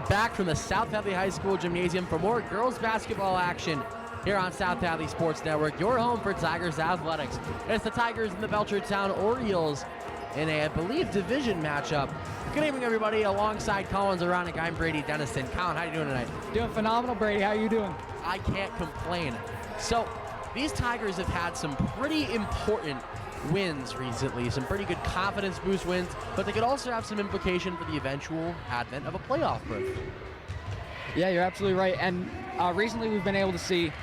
back from the South Hadley High School Gymnasium for more girls basketball action here on South Hadley Sports Network, your home for Tigers Athletics. It's the Tigers and the Belchertown Orioles in a, I believe, division matchup. Good evening, everybody. Alongside Collins Aronik, I'm Brady Dennison. Colin, how you doing tonight? Doing phenomenal, Brady. How you doing? I can't complain. So, these Tigers have had some pretty important wins recently, some pretty good confidence boost wins, but they could also have some implication for the eventual advent of a playoff berth. Yeah, you're absolutely right. And recently we've been able to see,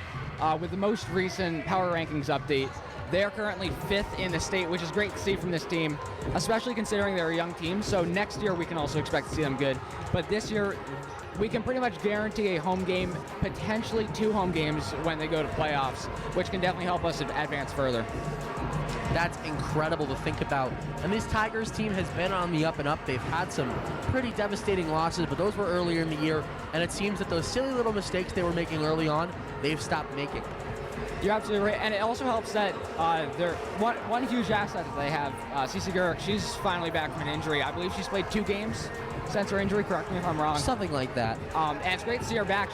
with the most recent power rankings update, they are currently 5th in the state, which is great to see from this team, especially considering they're a young team. So next year we can also expect to see them good. But this year we can pretty much guarantee a home game, potentially 2 home games when they go to playoffs, which can definitely help us advance further. That's incredible to think about. And this Tigers team has been on the up and up. They've had some pretty devastating losses, but those were earlier in the year. And it seems that those silly little mistakes they were making early on, they've stopped making. You're absolutely right. And it also helps that one huge asset that they have, Cece Gurk, she's finally back from an injury. I believe she's played 2 games since her injury. Correct me if I'm wrong. Something like that. And it's great to see her back.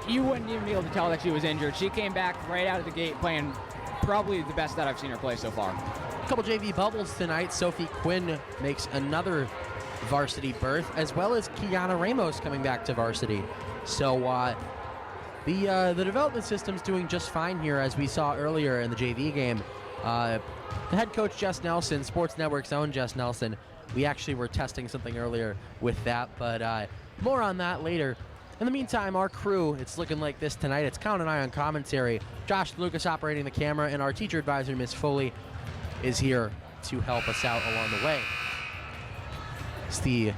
You wouldn't even be able to tell that she was injured. She came back right out of the gate playing probably the best that I've seen her play so far. A couple JV bubbles tonight. Sophie Quinn makes another varsity berth, as well as Kiana Ramos coming back to varsity. So the development system's doing just fine here, as we saw earlier in the JV game. The head coach, Jess Nelson, Sports Network's own Jess Nelson, we actually were testing something earlier with that, but more on that later. In the meantime, our crew, it's looking like this tonight. It's Colin and I on commentary, Josh Lucas operating the camera, and our teacher advisor, Miss Foley, is here to help us out along the way. As the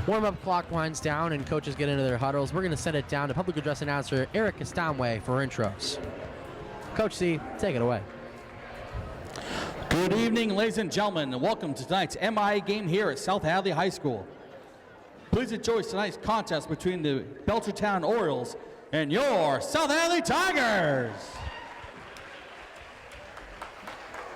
warm-up clock winds down and coaches get into their huddles, we're going to send it down to public address announcer Eric Castonway for intros. Coach C, take it away. Good evening, ladies and gentlemen, and welcome to tonight's MIA game here at South Hadley High School. Please enjoy tonight's contest between the Belchertown Orioles and your South Hadley Tigers.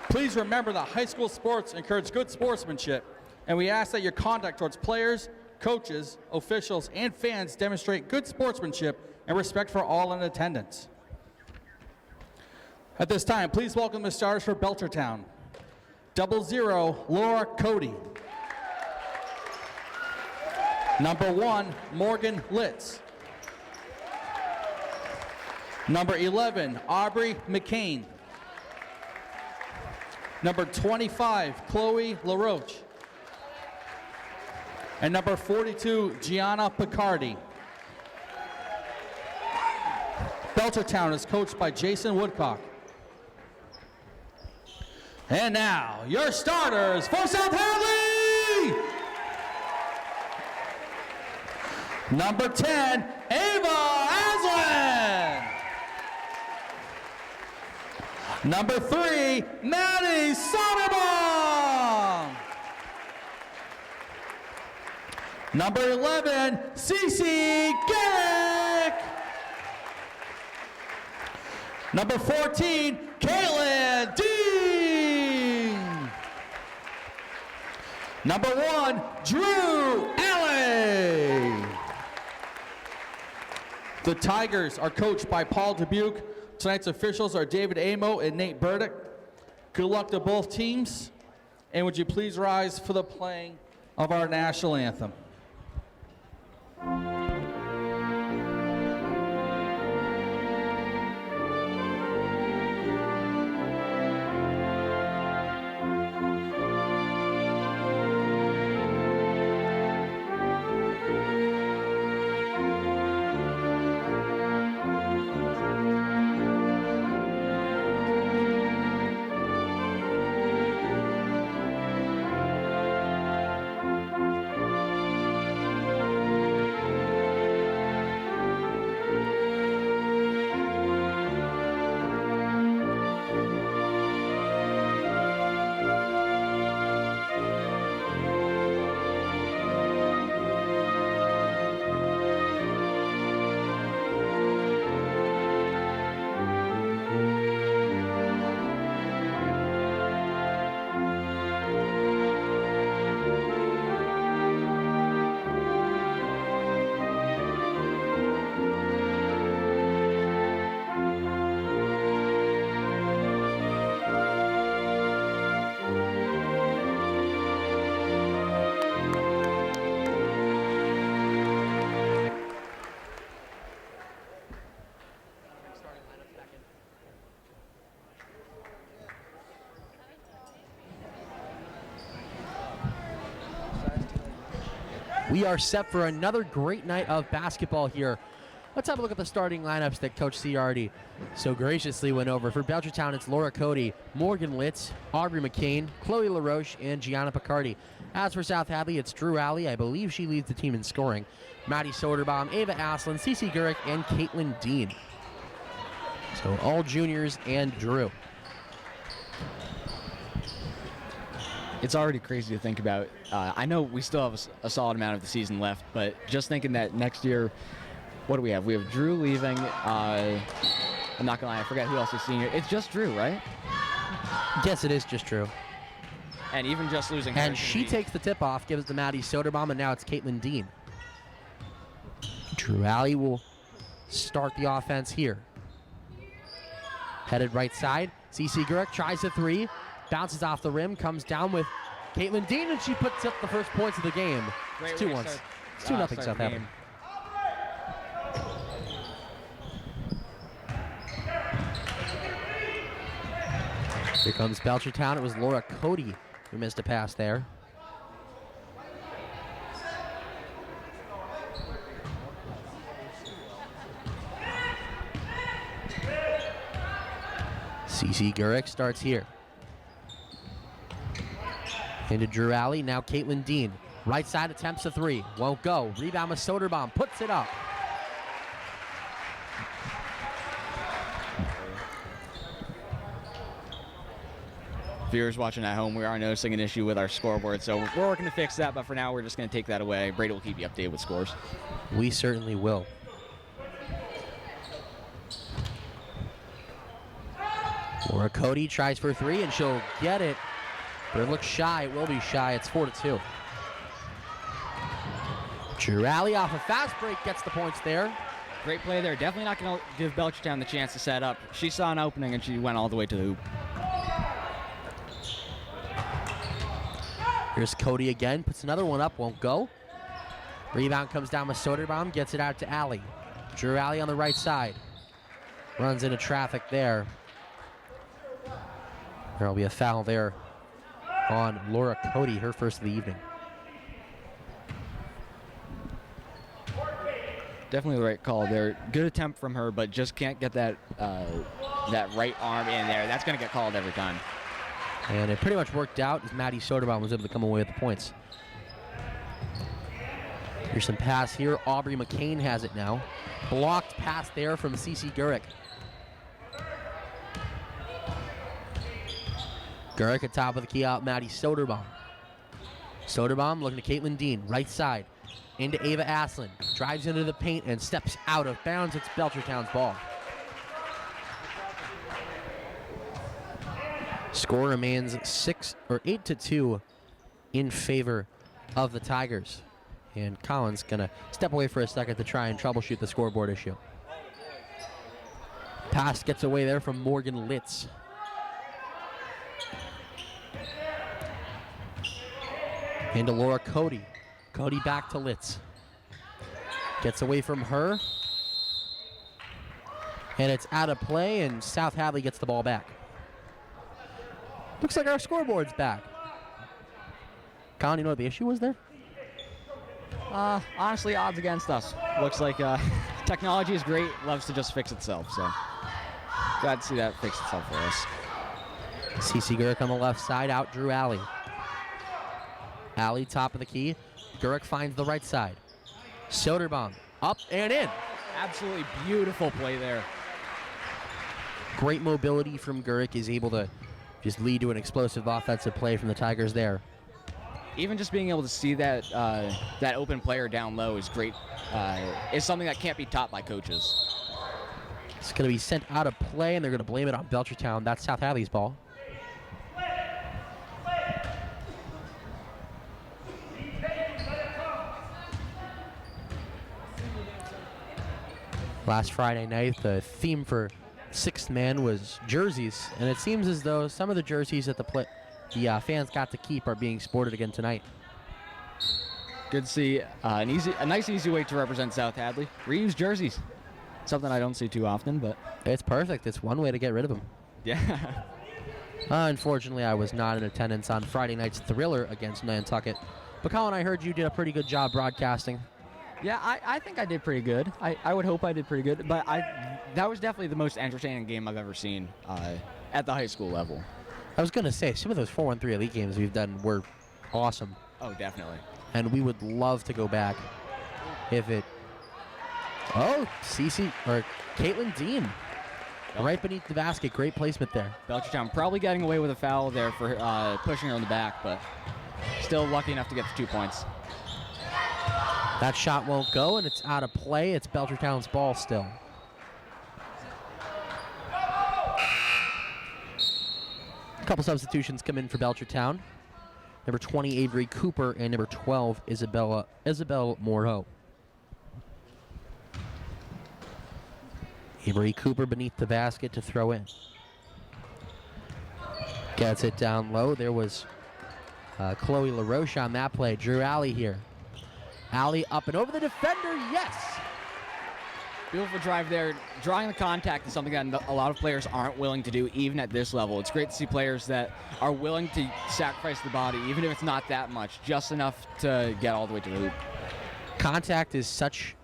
Please remember that high school sports encourage good sportsmanship, and we ask that your conduct towards players, coaches, officials, and fans demonstrate good sportsmanship and respect for all in attendance. At this time, please welcome the starters for Belchertown. 00, Laura Cody. Number 1, Morgan Litz. Number 11, Aubrey McCain. Number 25, Chloe LaRoche. And number 42, Gianna Picardi. Belchertown is coached by Jason Woodcock. And now, your starters for South Hadley! Number 10, Ava Aslan. Number 3, Maddie Soderbaum. Number 11, Cece Garrick. Number 14, Kaylin Dean. Number 1, Drew Alley. The Tigers are coached by Paul Dubuque. Tonight's officials are David Amo and Nate Burdick. Good luck to both teams. And would you please rise for the playing of our national anthem. We are set for another great night of basketball here. Let's have a look at the starting lineups that Coach C already so graciously went over. For Belchertown, it's Laura Cody, Morgan Litz, Aubrey McCain, Chloe LaRoche, and Gianna Picardi. As for South Hadley, it's Drew Alley. I believe she leads the team in scoring. Maddie Soderbaum, Ava Aslin, Cece Gurick, and Caitlin Dean. So all juniors and Drew. It's already crazy to think about. I know we still have a solid amount of the season left, but just thinking that next year, what do we have? We have Drew leaving. I'm not going to lie, I forget who else is senior. It's just Drew, right? Yes, it is just Drew. And even just losing her. And she takes the tip off, gives it to Maddie Soderbaum, and now it's Caitlin Dean. Drew Alley will start the offense here. Headed right side. Cece Gurick tries a three. Bounces off the rim, comes down with Caitlin Dean, and she puts up the first points of the game. It's 2-1. It's 2-0 South Hadley. Here comes Belchertown. It was Laura Cody who missed a pass there. Cece Gurick starts here. Into Drew Alley, now Caitlin Dean. Right side attempts a three, won't go. Rebound with Soderbaum, puts it up. Viewers watching at home, we are noticing an issue with our scoreboard, so we're working to fix that, but for now we're just going to take that away. Brady will keep you updated with scores. We certainly will. Laura Cody tries for three, and she'll get it. But it looks shy. It will be shy. It's 4-2. Drew Alley off a fast break gets the points there. Great play there. Definitely not going to give Belchertown the chance to set up. She saw an opening, and she went all the way to the hoop. Here's Cody again. Puts another one up. Won't go. Rebound comes down with Soderbaum. Gets it out to Alley. Drew Alley on the right side. Runs into traffic there. There will be a foul there on Laura Cody, her first of the evening. Definitely the right call there. Good attempt from her, but just can't get that that right arm in there. That's going to get called every time. And it pretty much worked out as Maddie Soderbaum was able to come away with the points. Here's some pass here. Aubrey McCain has it now. Blocked pass there from Cece Gurick. Gurick at top of the key out, Maddie Soderbaum. Soderbaum looking to Caitlin Dean, right side. Into Ava Aslin. Drives into the paint and steps out of bounds. It's Belchertown's ball. Score remains 8-2 in favor of the Tigers. And Collins gonna step away for a second to try and troubleshoot the scoreboard issue. Pass gets away there from Morgan Litz. Into Laura Cody. Cody back to Litz. Gets away from her. And it's out of play, and South Hadley gets the ball back. Looks like our scoreboard's back. Colin, you know what the issue was there? Honestly, odds against us. Looks like technology is great, loves to just fix itself, so glad to see that fix itself for us. Cece Gurick on the left side, out Drew Alley. Alley, top of the key. Gurick finds the right side. Soderbaum, up and in. Absolutely beautiful play there. Great mobility from Gurick, is able to just lead to an explosive offensive play from the Tigers there. Even just being able to see that that open player down low is great. Is something that can't be taught by coaches. It's going to be sent out of play, and they're going to blame it on Belchertown. That's South Hadley's ball. Last Friday night, the theme for Sixth Man was jerseys, and it seems as though some of the jerseys that the fans got to keep are being sported again tonight. Good to see a nice, easy way to represent South Hadley. Reuse jerseys. Something I don't see too often, but It's perfect. It's one way to get rid of them. yeah. Unfortunately, I was not in attendance on Friday night's thriller against Nantucket. But Colin, I heard you did a pretty good job broadcasting. Yeah, I think I did pretty good. I would hope I did pretty good. But that was definitely the most entertaining game I've ever seen at the high school level. I was going to say, some of those 4-on-3 Elite games we've done were awesome. Oh, definitely. And we would love to go back if it... Oh, Cece, or Caitlin Dean. Right beneath the basket. Great placement there. Belchertown probably getting away with a foul there for pushing her in the back, but still lucky enough to get the 2 points. That shot won't go, and it's out of play. It's Belchertown's ball still. A couple substitutions come in for Belchertown. Number 20, Avery Cooper, and number 12, Isabel Moreau. Avery Cooper beneath the basket to throw in. Gets it down low. There was Chloe LaRoche on that play. Drew Alley here. Alley up and over the defender, yes! Beautiful drive there. Drawing the contact is something that a lot of players aren't willing to do, even at this level. It's great to see players that are willing to sacrifice the body, even if it's not that much, just enough to get all the way to the hoop. Contact is such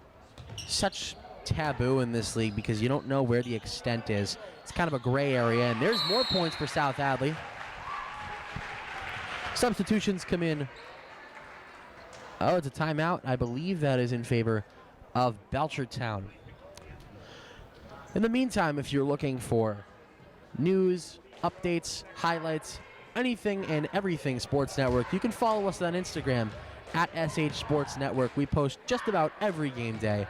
taboo in this league because you don't know where the extent is. It's kind of a gray area, and there's more points for South Hadley. Substitutions come in. Oh, it's a timeout. I believe that is in favor of Belchertown. In the meantime, if you're looking for news, updates, highlights, anything and everything Sports Network, you can follow us on Instagram at SH Sports Network. We post just about every game day,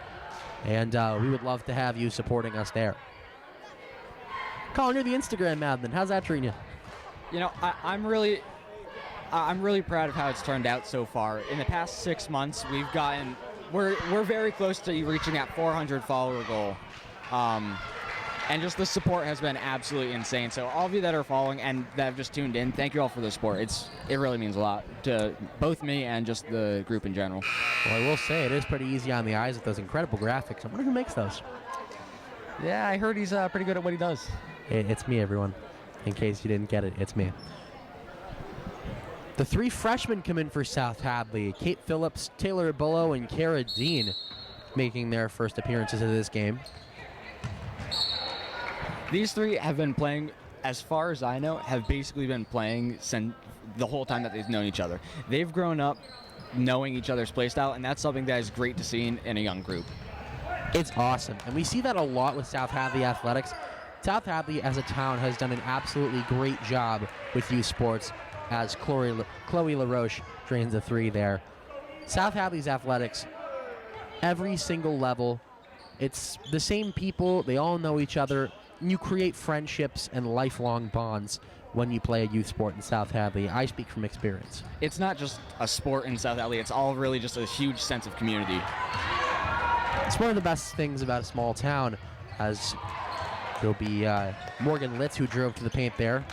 and we would love to have you supporting us there. Colin, you're the Instagram madman. How's that treating you? You know, I'm really proud of how it's turned out so far. In the past 6 months, we're very close to reaching that 400 follower goal. And just the support has been absolutely insane. So all of you that are following and that have just tuned in, thank you all for the support. It really means a lot to both me and just the group in general. Well, I will say it is pretty easy on the eyes with those incredible graphics. I wonder who makes those. Yeah, I heard he's pretty good at what he does. It's me, everyone. In case you didn't get it, it's me. The 3 freshmen come in for South Hadley. Kate Phillips, Taylor Bullow, and Cara Dean making their first appearances in this game. These 3 have been playing, as far as I know, have basically been playing since the whole time that they've known each other. They've grown up knowing each other's play style, and that's something that is great to see in a young group. It's awesome, and we see that a lot with South Hadley athletics. South Hadley as a town has done an absolutely great job with youth sports, as Chloe LaRoche drains a 3 there. South Hadley's athletics, every single level, it's the same people, they all know each other. You create friendships and lifelong bonds when you play a youth sport in South Hadley. I speak from experience. It's not just a sport in South Hadley, it's all really just a huge sense of community. It's one of the best things about a small town, as there'll be Morgan Litz who drove to the paint there.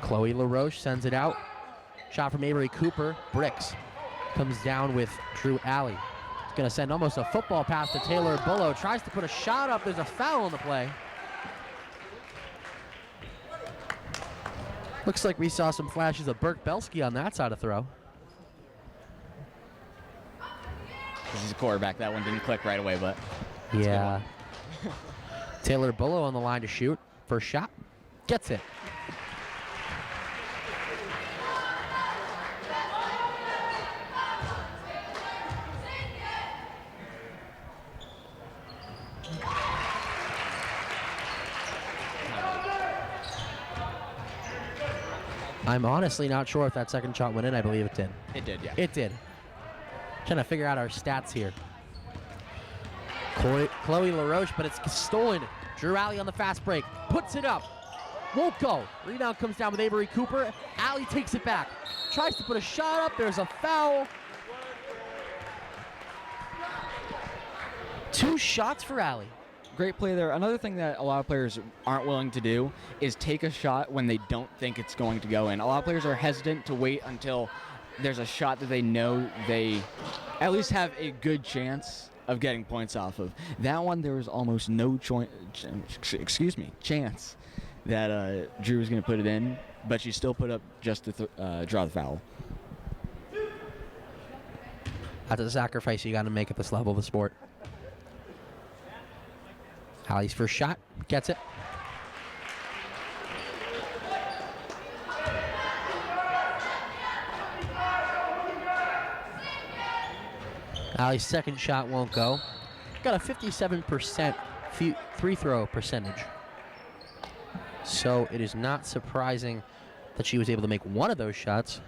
Chloe LaRoche sends it out. Shot from Avery Cooper. Bricks. Comes down with Drew Alley. He's going to send almost a football pass to Taylor Bullow. Tries to put a shot up. There's a foul on the play. Looks like we saw some flashes of Burke Belsky on that side of throw. This is a quarterback. That one didn't click right away, but yeah. Taylor Bullow on the line to shoot. First shot. Gets it. I'm honestly not sure if that second shot went in. I believe it did. it did, yeah. It did. Trying to figure out our stats here. Chloe LaRoche, but it's stolen. Drew Alley on the fast break. Puts it up. Won't go. Rebound comes down with Avery Cooper. Alley takes it back. Tries to put a shot up. There's a foul. 2 shots for Alley. Great play there. Another thing that a lot of players aren't willing to do is take a shot when they don't think it's going to go in. A lot of players are hesitant to wait until there's a shot that they know they at least have a good chance of getting points off of. That one, there was almost no chance that Drew was going to put it in, but she still put up just to draw the foul. That's a sacrifice you got to make at this level of the sport. Hadley's first shot, gets it. Hadley's second shot won't go. Got a 57% free throw percentage. So it is not surprising that she was able to make one of those shots.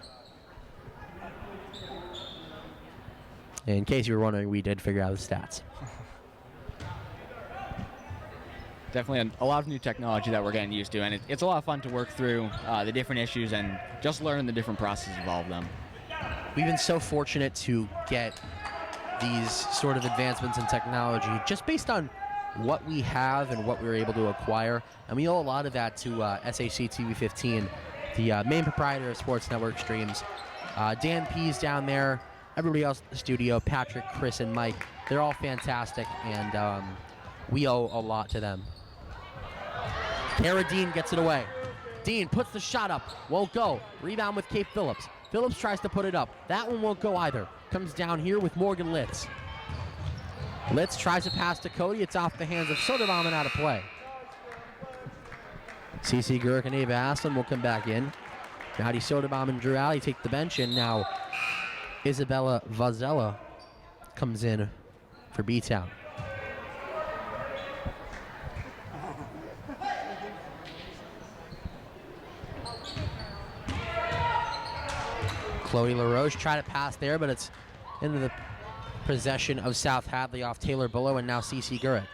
In case you were wondering, we did figure out the stats. Definitely a lot of new technology that we're getting used to, and it's a lot of fun to work through the different issues and just learn the different processes of all of them. We've been so fortunate to get these sort of advancements in technology just based on what we have and what we were able to acquire. And we owe a lot of that to SAC TV 15, the main proprietor of Sports Network Streams. Dan P's down there, everybody else in the studio, Patrick, Chris, and Mike. They're all fantastic, and we owe a lot to them. Kara Dean gets it away. Dean puts the shot up, won't go. Rebound with Kate Phillips. Phillips tries to put it up. That one won't go either. Comes down here with Morgan Litz. Litz tries to pass to Cody. It's off the hands of Soderbaum and out of play. CC Gurk and Ava Aslan will come back in. Maddie Soderbaum and Drew Alley take the bench, and now Isabella Vazella comes in for B-Town. Chloe LaRoche tried to pass there, but it's into the possession of South Hadley off Taylor Bullow, and now CC Gurek.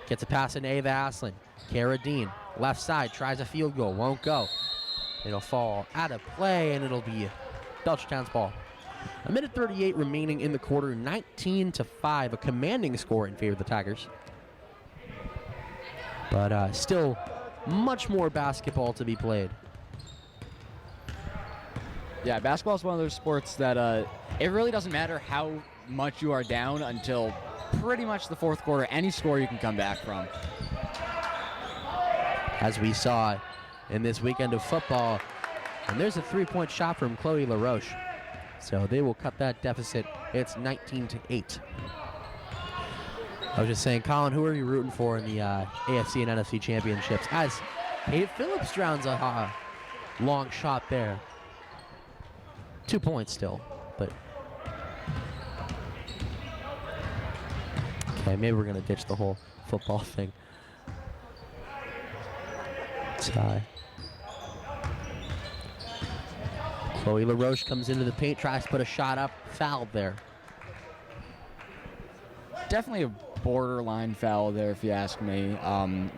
Gets a pass in Ava Aslan. Kara Dean, left side, tries a field goal, won't go. It'll fall out of play, and it'll be Belchertown's ball. A minute 38 remaining in the quarter, 19-5, a commanding score in favor of the Tigers. But still much more basketball to be played. Yeah, basketball is one of those sports that it really doesn't matter how much you are down until pretty much the fourth quarter. Any score you can come back from. As we saw in this weekend of football, and there's a three-point shot from Chloe LaRoche. So they will cut that deficit. It's 19-8. I was just saying, Colin, who are you rooting for in the AFC and NFC championships? As Kate Phillips drowns a long shot there. 2 points still, but okay, maybe we're gonna ditch the whole football thing. Tie. Chloe LaRoche comes into the paint, tries to put a shot up, fouled there. Definitely a borderline foul there, if you ask me.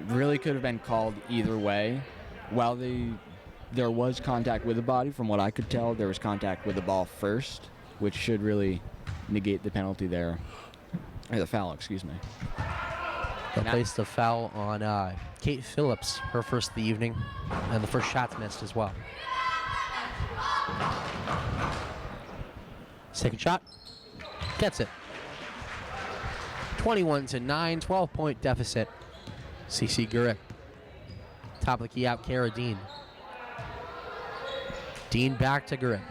Really could have been called either way. While there was contact with the body, from what I could tell, there was contact with the ball first, which should really negate the penalty there. Or the foul, excuse me. They'll place the foul on Kate Phillips, her first of the evening, and the first shot's missed as well. Second shot, gets it. 21-9, 12-point deficit. CC Gurek. Top of the key out, Kara Dean. Dean back to Gurek.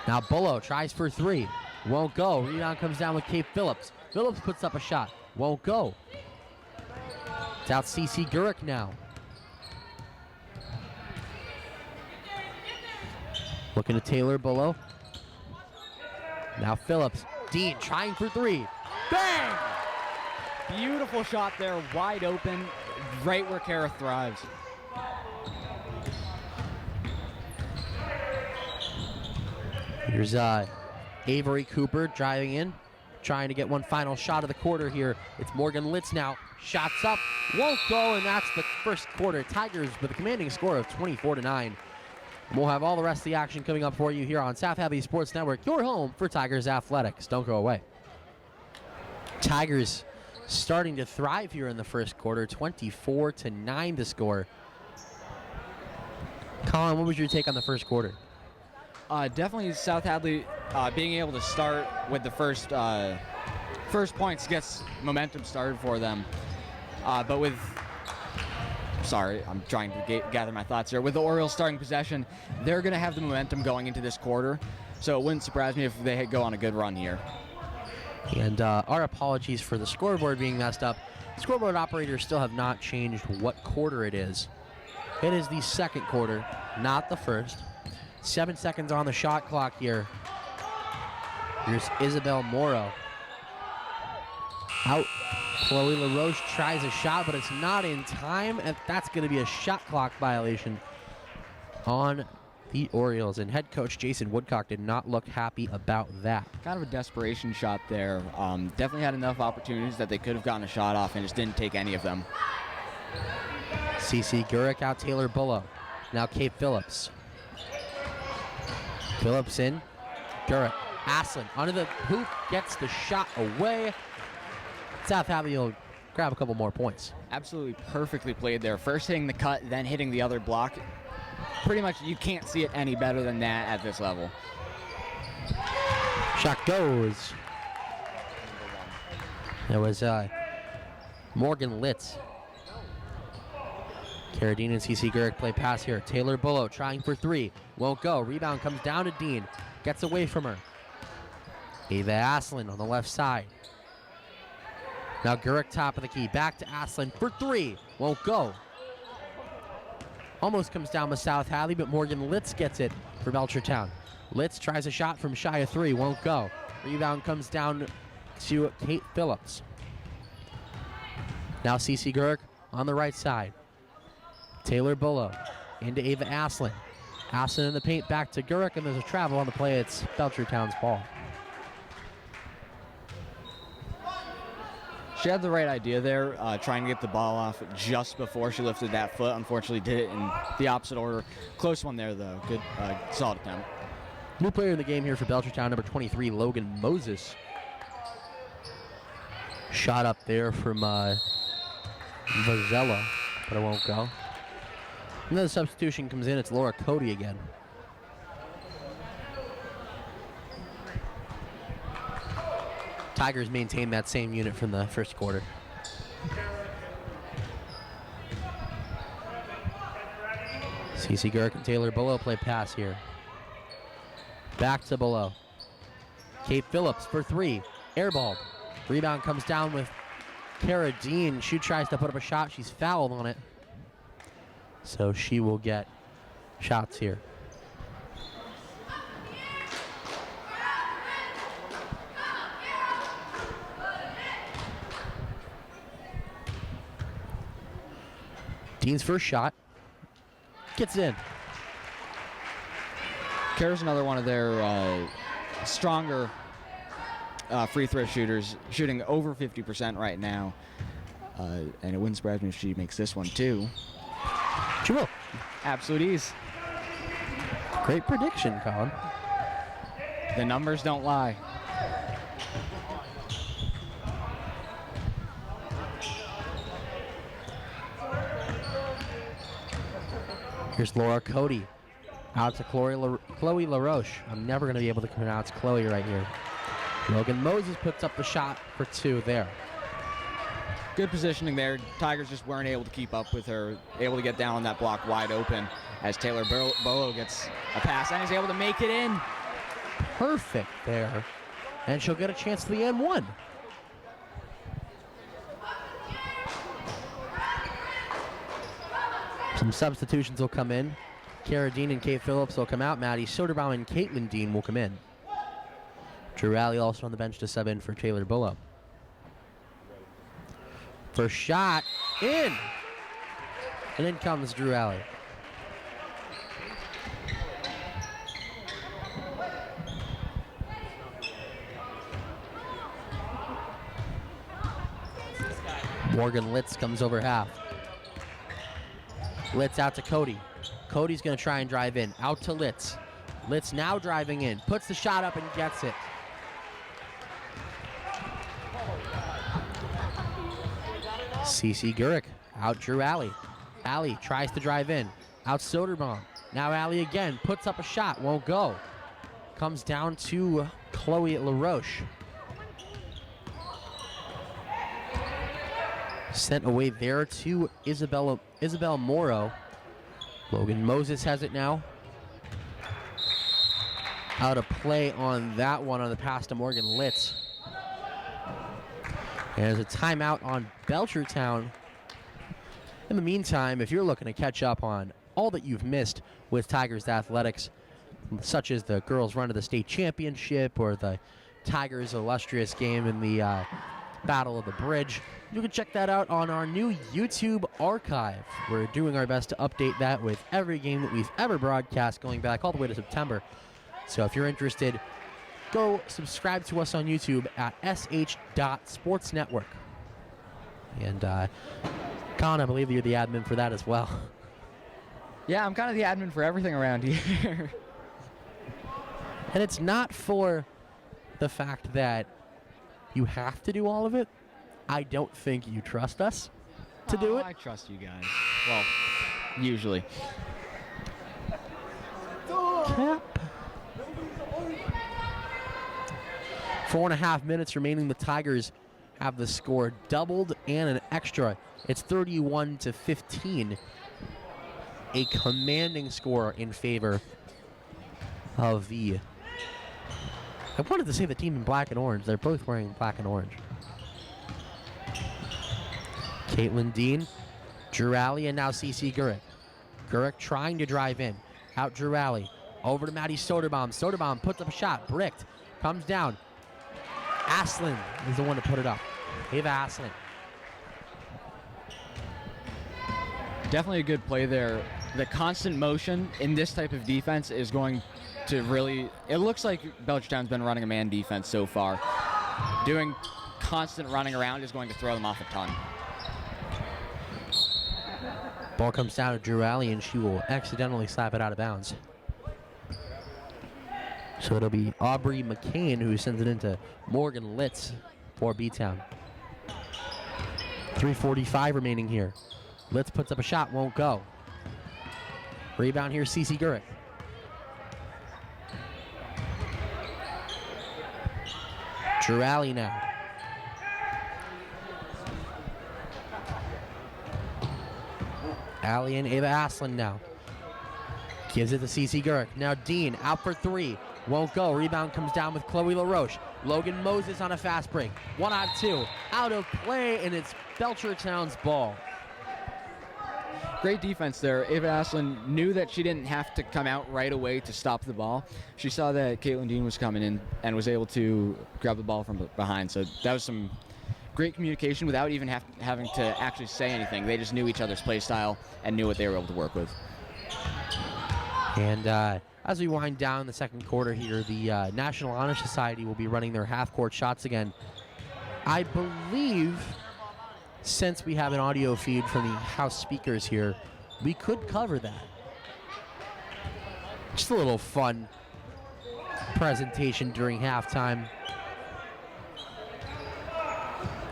Now Bullow tries for three. Won't go. Rebound comes down with Kate Phillips. Phillips puts up a shot. Won't go. It's out CC Gurek now. Looking at Taylor Bullow. Now Phillips. Dean trying for three. Bang! Beautiful shot there, wide open, right where Kara thrives. Here's Avery Cooper driving in, trying to get one final shot of the quarter here. It's Morgan Litz now. Shots up, won't go, and that's the first quarter. Tigers with a commanding score of 24-9. We'll have all the rest of the action coming up for you here on South Hadley Sports Network, your home for Tigers Athletics. Don't go away. Tigers starting to thrive here in the first quarter, 24-9 the score. Colin, what was your take on the first quarter? Definitely South Hadley being able to start with the first points gets momentum started for them. But with, sorry, I'm trying to gather my thoughts here. With the Orioles starting possession, they're going to have the momentum going into this quarter. so it wouldn't surprise me if they go on a good run here. And our apologies for the scoreboard being messed up. Scoreboard operators still have not changed what quarter it is. It is the second quarter, not the first. 7 seconds on the shot clock here. Here's Isabel Morrow. Out. Chloe LaRoche tries a shot, but it's not in time, and that's going to be a shot clock violation on the Orioles. And head coach Jason Woodcock did not look happy about that. Kind of a desperation shot there. Definitely had enough opportunities that they could have gotten a shot off and just didn't take any of them. CC Gurek out, Taylor Bullough. Now Kate Phillips. Phillips in. Gurek. Aslin under the hoop, gets the shot away. South Hadley will grab a couple more points. Absolutely perfectly played there. First hitting the cut, then hitting the other block. Pretty much you can't see it any better than that at this level. Shot goes. There was Morgan Litz. Carradine and CC Gurek play pass here. Taylor Bullough trying for three. Won't go. Rebound comes down to Dean. Gets away from her. Ava Aslin on the left side. Now Gurek top of the key. Back to Aslin for three. Won't go. Almost comes down with South Hadley, but Morgan Litz gets it for Belchertown. Litz tries a shot from shy of three. Won't go. Rebound comes down to Kate Phillips. Now CC Gurek on the right side. Taylor Bullough into Ava Aslin. Aslin in the paint, back to Gurek, and there's a travel on the play. It's Belchertown's ball. She had the right idea there, trying to get the ball off just before she lifted that foot. Unfortunately, did it in the opposite order. Close one there, though. Good, solid attempt. New player in the game here for Belchertown, number 23, Logan Moses. Shot up there from Vazella, but it won't go. Another substitution comes in. It's Laura Cody again. Tigers maintain that same unit from the first quarter. CC Gurek and Taylor Bullough play pass here. Back to Bullough. Kate Phillips for three. Airballed. Rebound comes down with Cara Dean. She tries to put up a shot. She's fouled on it. So she will get shots here. Dean's first shot gets in. Kara's another one of their stronger free throw shooters, shooting over 50% right now. And it wouldn't surprise me if she makes this one too. She will. Absolute ease. Great prediction, Colin. The numbers don't lie. Here's Laura Cody. Out to Chloe LaRoche. I'm never going to be able to pronounce Chloe right here. Logan Moses puts up the shot for two there. Good positioning there. Tigers just weren't able to keep up with her, able to get down on that block wide open as Taylor Bullough gets a pass and is able to make it in. Perfect there. And she'll get a chance to the N1. Some substitutions will come in. Cara Dean and Kate Phillips will come out. Maddie Soderbaum and Caitlin Dean will come in. Drew Alley also on the bench to sub in for Taylor Bullough. First shot, in! And in comes Drew Alley. Morgan Litz comes over half. Litz out to Cody. Cody's going to try and drive in. Out to Litz. Litz now driving in. Puts the shot up and gets it. CC Gurek. Out Drew Alley. Alley tries to drive in. Out Soderbaum. Now Alley again. Puts up a shot. Won't go. Comes down to Chloe LaRoche. Sent away there to Isabel Morrow. Logan Moses has it now. Out of play on that one on the pass to Morgan Litz. And there's a timeout on Belchertown. In the meantime, if you're looking to catch up on all that you've missed with Tigers athletics, such as the girls' run to the state championship or the Tigers' illustrious game in the Battle of the Bridge, you can check that out on our new YouTube archive. We're doing our best to update that with every game that we've ever broadcast going back all the way to September. So if you're interested, go subscribe to us on YouTube at sh.sportsnetwork. And Colin, I believe you're the admin for that as well. Yeah, I'm kind of the admin for everything around here. And it's not for the fact that you have to do all of it. I don't think you trust us to do it. I trust you guys. Well, usually. Cap. 4.5 minutes remaining. The Tigers have the score doubled and an extra. It's 31-15. A commanding score in favor of the... I wanted to say the team in black and orange. They're both wearing black and orange. Caitlin Dean, Jurali, and now CC Gurek. Gurek trying to drive in. Out Jurali. Over to Maddie Soderbaum. Soderbaum puts up a shot. Bricked. Comes down. Aslin is the one to put it up. Ava Aslin. Definitely a good play there. The constant motion in this type of defense is going to really... It looks like Belchertown's been running a man defense so far. Doing constant running around is going to throw them off a ton. Ball comes down to Drew Alley, and she will accidentally slap it out of bounds. So it'll be Aubrey McCain who sends it into Morgan Litz for B-Town. 3:45 remaining here. Litz puts up a shot, won't go. Rebound here, CC Gurek. Drew Alley now. Alley and Ava Aslin now. Gives it to CC Gurek. Now Dean out for three. Won't go. Rebound comes down with Chloe LaRoche. Logan Moses on a fast break. 1-on-2. Out of play, and it's Belchertown's ball. Great defense there. Ava Aslin knew that she didn't have to come out right away to stop the ball. She saw that Caitlin Dean was coming in and was able to grab the ball from behind. So that was some great communication without even having to actually say anything. They just knew each other's play style and knew what they were able to work with. And as we wind down the second quarter here, the National Honor Society will be running their half-court shots again. I believe, since we have an audio feed from the house speakers here, we could cover that. Just a little fun presentation during halftime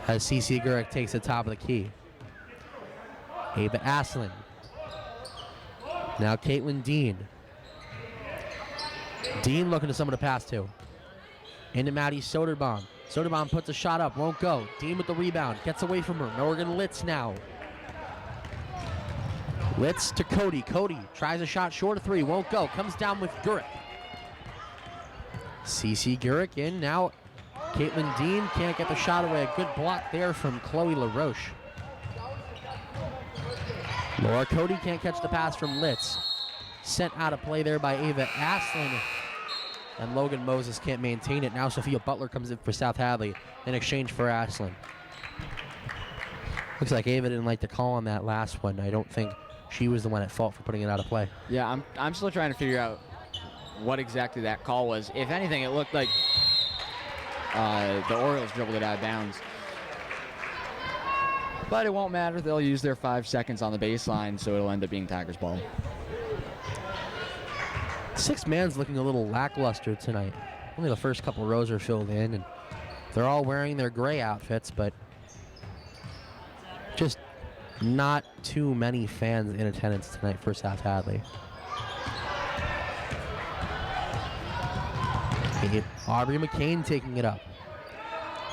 as CC Gurek takes the top of the key. Ava Aslin. Now Caitlin Dean. Dean looking to someone to pass to. Into Maddie Soderbaum. Soderbaum puts a shot up, won't go. Dean with the rebound, gets away from her. Morgan Litz now. Litz to Cody. Cody tries a shot short of three, won't go. Comes down with Gurek. CC Gurek in now. Caitlin Dean can't get the shot away. A good block there from Chloe LaRoche. Laura Cody can't catch the pass from Litz. Sent out of play there by Ava Aslin. And Logan Moses can't maintain it. Now Sophia Butler comes in for South Hadley in exchange for Aslin. Looks like Ava didn't like the call on that last one. I don't think she was the one at fault for putting it out of play. Yeah, I'm still trying to figure out what exactly that call was. If anything, it looked like the Orioles dribbled it out of bounds. But it won't matter. They'll use their 5 seconds on the baseline, so it'll end up being Tigers ball. Six man's looking a little lackluster tonight. Only the first couple rows are filled in, and they're all wearing their gray outfits, but just not too many fans in attendance tonight for South Hadley. Aubrey McCain taking it up.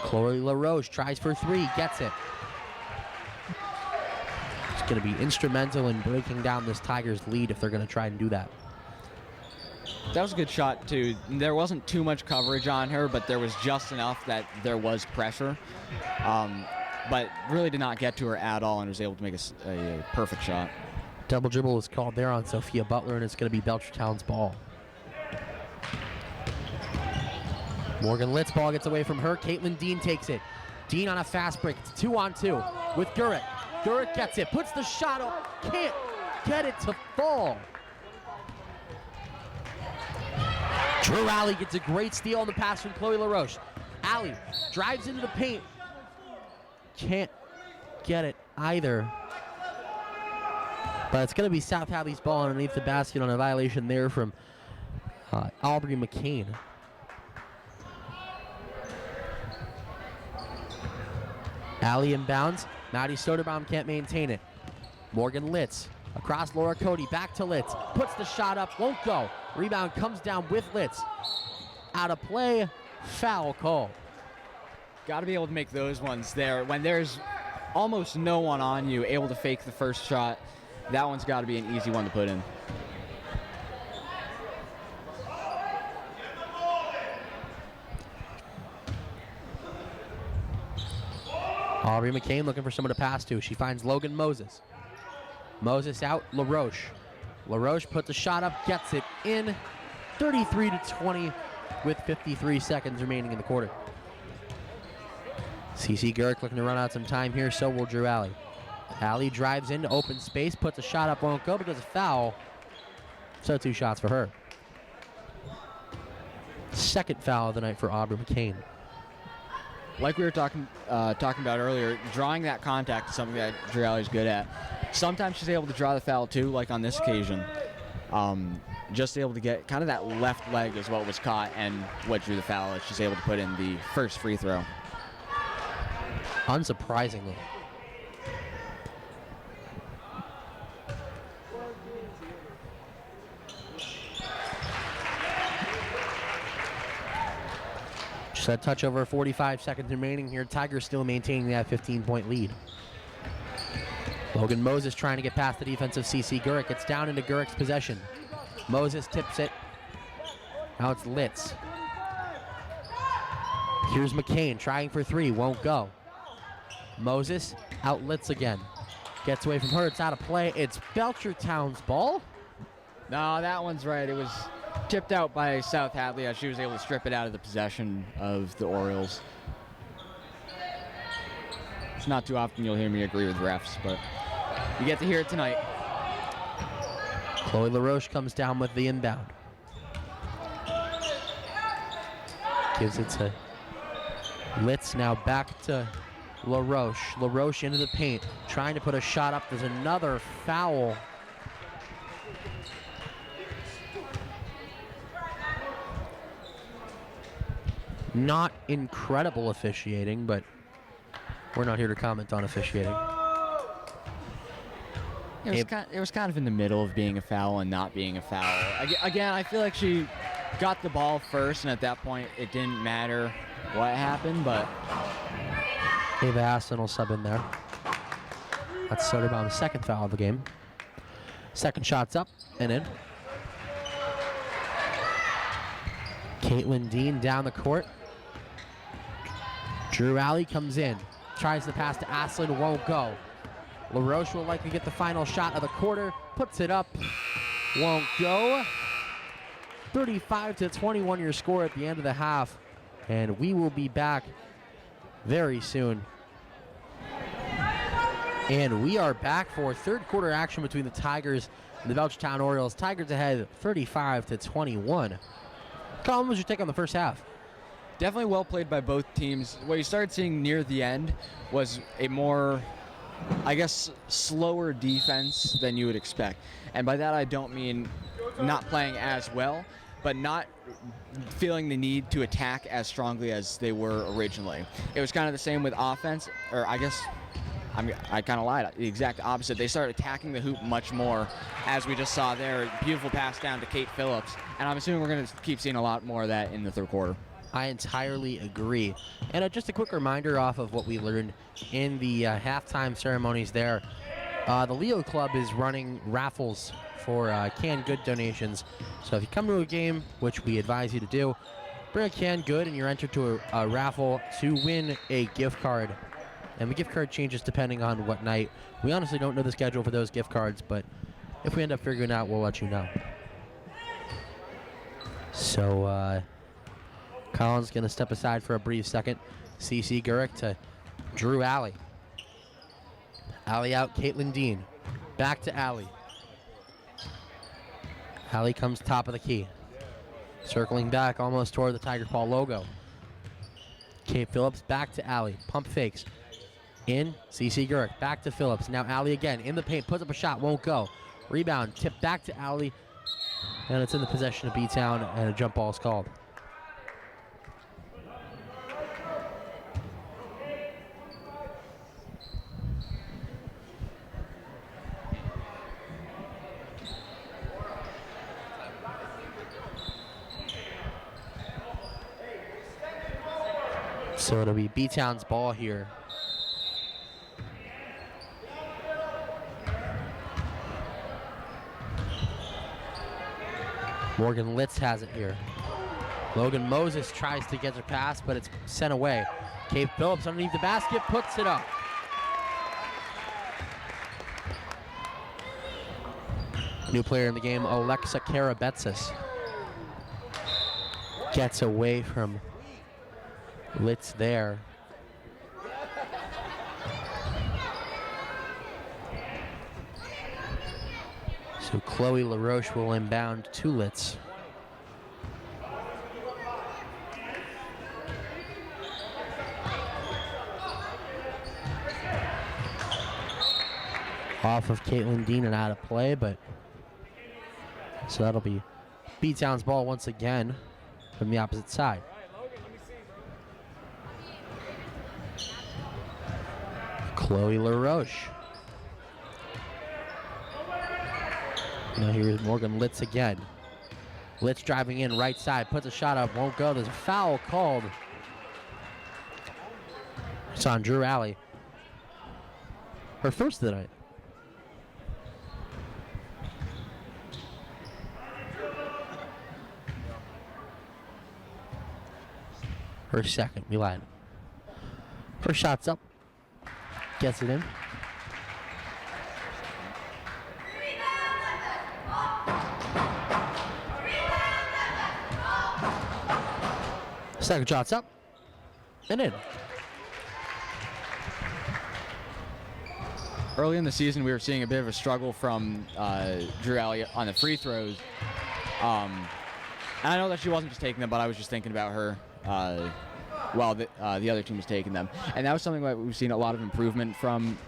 Chloe LaRoche tries for three, gets it. It's going to be instrumental in breaking down this Tigers lead if they're going to try and do that. That was a good shot, too. There wasn't too much coverage on her, but there was just enough that there was pressure. But really did not get to her at all and was able to make a perfect shot. Double dribble was called there on Sophia Butler, and it's going to be Belchertown's ball. Morgan Litt's ball gets away from her. Caitlin Dean takes it. Dean on a fast break. It's 2-on-2 with Gurek. Gurek gets it, puts the shot up, can't get it to fall. Drew Alley gets a great steal on the pass from Chloe LaRoche. Alley drives into the paint. Can't get it either. But it's going to be South Hadley's ball underneath the basket on a violation there from Aubrey McCain. Alley inbounds. Maddie Soderbaum can't maintain it. Morgan Litz across Laura Cody, back to Litz. Puts the shot up, won't go. Rebound comes down with Litz. Out of play, foul call. Got to be able to make those ones there. When there's almost no one on you, able to fake the first shot, that one's got to be an easy one to put in. Aubrey McCain looking for someone to pass to. She finds Logan Moses. Moses out, LaRoche. LaRoche puts a shot up, gets it in. 33-20 with 53 seconds remaining in the quarter. CC Gurek looking to run out some time here, so will Drew Alley. Alley drives into open space, puts a shot up, won't go because of foul. So 2 shots for her. Second foul of the night for Aubrey McCain. Like we were talking about earlier, drawing that contact is something that Drew Alley's good at. Sometimes she's able to draw the foul too, like on this occasion. Just able to get kind of that left leg is what was caught and what drew the foul. Is she's able to put in the first free throw. Unsurprisingly. Just a touch over 45 seconds remaining here. Tigers still maintaining that 15-point lead. Logan Moses trying to get past the defensive CC Gurek. It's down into Gurek's possession. Moses tips it. Now it's Litz. Here's McCain trying for 3. Won't go. Moses out Litz again. Gets away from her. It's out of play. It's Belchertown's ball. No, that one's right. It was tipped out by South Hadley as she was able to strip it out of the possession of the Orioles. It's not too often you'll hear me agree with refs, but you get to hear it tonight. Chloe LaRoche comes down with the inbound. Gives it to Litz, now back to LaRoche. LaRoche into the paint, trying to put a shot up. There's another foul. Not incredible officiating, but we're not here to comment on officiating. It was kind of in the middle of being a foul and not being a foul. Again, I feel like she got the ball first, and at that point, it didn't matter what happened, but... Ava Aston will sub in there. That's Soderbaum's second foul of the game. Second shot's up and in. Caitlin Dean down the court. Drew Alley comes in. Tries to pass to Aslan, won't go. LaRoche will likely get the final shot of the quarter. Puts it up, won't go. 35-21 your score at the end of the half. And we will be back very soon. And we are back for third quarter action between the Tigers and the Belchertown Orioles. Tigers ahead 35-21. Colin, what was your take on the first half? Definitely well played by both teams. What you started seeing near the end was a more, I guess, slower defense than you would expect. And by that I don't mean not playing as well, but not feeling the need to attack as strongly as they were originally. It was kind of the same with offense, or I guess I kind of lied. The exact opposite. They started attacking the hoop much more, as we just saw there. Beautiful pass down to Kate Phillips, and I'm assuming we're going to keep seeing a lot more of that in the third quarter. I entirely agree. And just a quick reminder off of what we learned in the halftime ceremonies there. The Leo Club is running raffles for canned good donations. So if you come to a game, which we advise you to do, bring a canned good and you're entered to a raffle to win a gift card. And the gift card changes depending on what night. We honestly don't know the schedule for those gift cards, but if we end up figuring it out, we'll let you know. So Collins going to step aside for a brief second. CC Gurrick to Drew Alley. Alley out, Caitlin Dean. Back to Alley. Alley comes top of the key. Circling back almost toward the Tiger Paw logo. Kate Phillips back to Alley. Pump fakes. In, CC Gurrick. Back to Phillips. Now Alley again in the paint. Puts up a shot. Won't go. Rebound. Tip back to Alley. And it's in the possession of B-Town, and a jump ball is called. So it'll be B-Town's ball here. Morgan Litz has it here. Logan Moses tries to get her pass, but it's sent away. Kate Phillips underneath the basket, puts it up. New player in the game, Alexa Karabetsis. Gets away from Litz there. So Chloe LaRoche will inbound to Litz. Off of Caitlin Dean and out of play, but so that'll be B-Town's ball once again from the opposite side. Chloe LaRoche. Now here's Morgan Litz again. Litz driving in right side, puts a shot up, won't go. There's a foul called. It's on Drew Alley. Her first of the night. Her second, we lied. First shot's up. Gets it in. Second shot's up and in. Early in the season, we were seeing a bit of a struggle from Drew Alley on the free throws. And I know that she wasn't just taking them, but I was just thinking about her while the other team was taking them. And that was something that we've seen a lot of improvement from,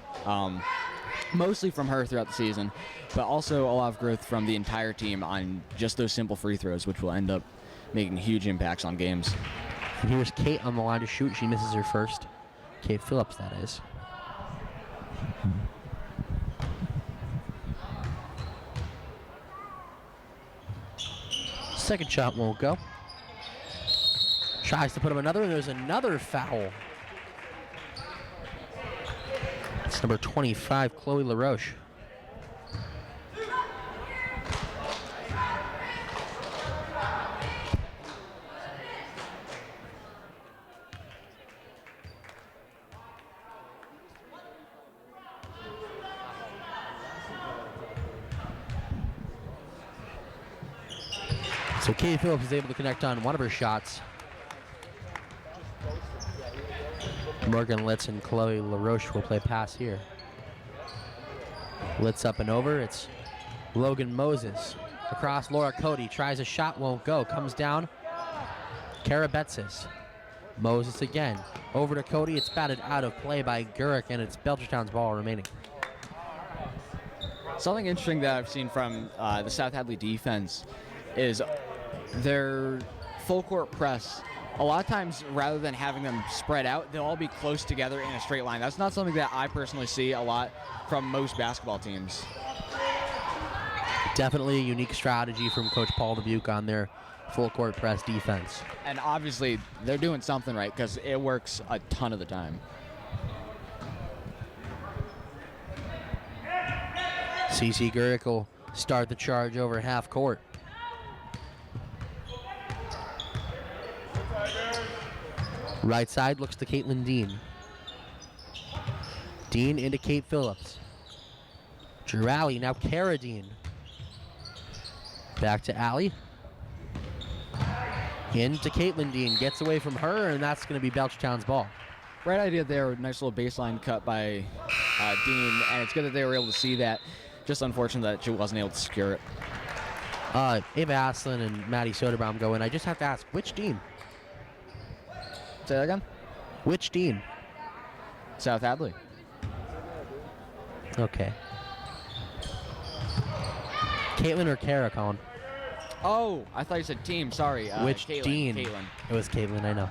mostly from her throughout the season, but also a lot of growth from the entire team on just those simple free throws, which will end up making huge impacts on games. And here's Kate on the line to shoot. She misses her first. Kate Phillips, that is. Second shot won't go. Tries to put up another, and there's another foul. It's number 25, Chloe LaRoche. So Katie Phillips is able to connect on one of her shots. Morgan Litz and Chloe LaRoche will play pass here. Litz up and over. It's Logan Moses. Across Laura Cody. Tries a shot, won't go. Comes down. Karabetsis. Moses again. Over to Cody. It's batted out of play by Gurrick, and it's Belchertown's ball remaining. Something interesting that I've seen from the South Hadley defense is their full court press. A lot of times, rather than having them spread out, they'll all be close together in a straight line. That's not something that I personally see a lot from most basketball teams. Definitely a unique strategy from Coach Paul Dubuque on their full court press defense. And obviously, they're doing something right because it works a ton of the time. CC Gurrick will start the charge over half court. Right side looks to Caitlin Dean. Dean into Kate Phillips. Drew Alley, now Cara Dean. Back to Alley. Into Caitlin Dean, gets away from her, and that's going to be Belchertown's ball. Right idea there, nice little baseline cut by Dean, and it's good that they were able to see that. Just unfortunate that she wasn't able to secure it. Ava Aslin and Maddie Soderbaum go in. I just have to ask, which Dean? Say that again? Which Dean? South Hadley. Okay. Caitlin or Cara, Colin? Oh, I thought you said team. Sorry. Which Caitlin. Dean? Caitlin. It was Caitlin, I know.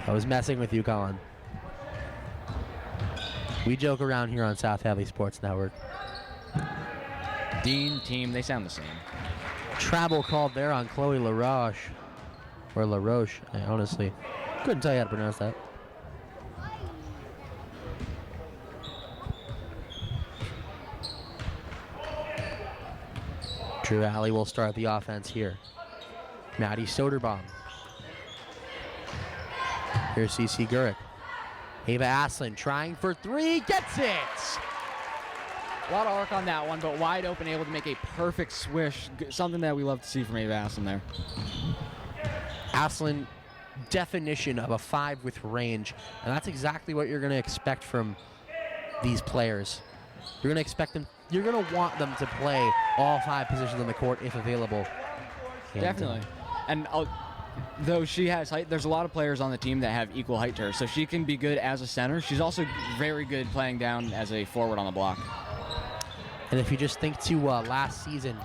I was messing with you, Colin. We joke around here on South Hadley Sports Network. Dean, team, they sound the same. Travel called there on Chloe LaRoche. Or LaRoche, I honestly couldn't tell you how to pronounce that. Drew Alley will start the offense here. Maddie Soderbaum. Here's CC Gurick. Ava Aslin trying for three, gets it! A lot of arc on that one, but wide open, able to make a perfect swish. Something that we love to see from Ava Aslin there. Aslin, definition of a 5 with range, and that's exactly what you're going to expect from these players. You're going to expect them, you're going to want them to play all 5 positions on the court if available. And, Definitely. And though she has height, there's a lot of players on the team that have equal height to her, so she can be good as a center. She's also very good playing down as a forward on the block. And if you just think to last season,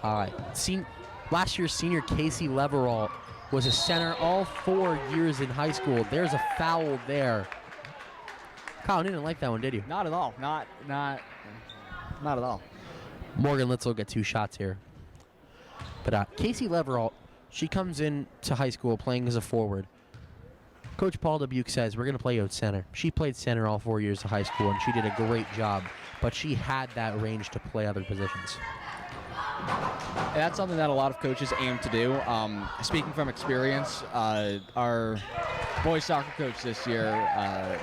last year's senior Casey Leverall was a center all 4 years in high school. There's a foul there. Colin, you didn't like that one, did you? Not at all. Not at all. Morgan Litz will get 2 shots here. But Casey Leverall, she comes in to high school playing as a forward. Coach Paul Dubuque says, we're going to play you at center. She played center all 4 years of high school, and she did a great job. But she had that range to play other positions. And that's something that a lot of coaches aim to do. Speaking from experience, our boys soccer coach this year,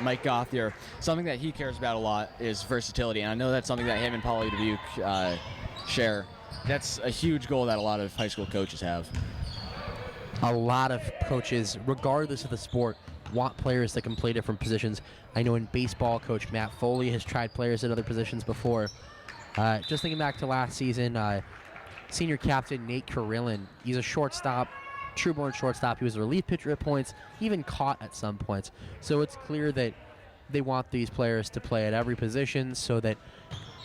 Mike Gothier, something that he cares about a lot is versatility. And I know that's something that him and Paulie Dubuque share. That's a huge goal that a lot of high school coaches have. A lot of coaches, regardless of the sport, want players that can play different positions. I know in baseball, Coach Matt Foley has tried players at other positions before. Just thinking back to last season, senior captain Nate Carillon, he's a shortstop, true-born shortstop. He was a relief pitcher at points, even caught at some points. So it's clear that they want these players to play at every position so that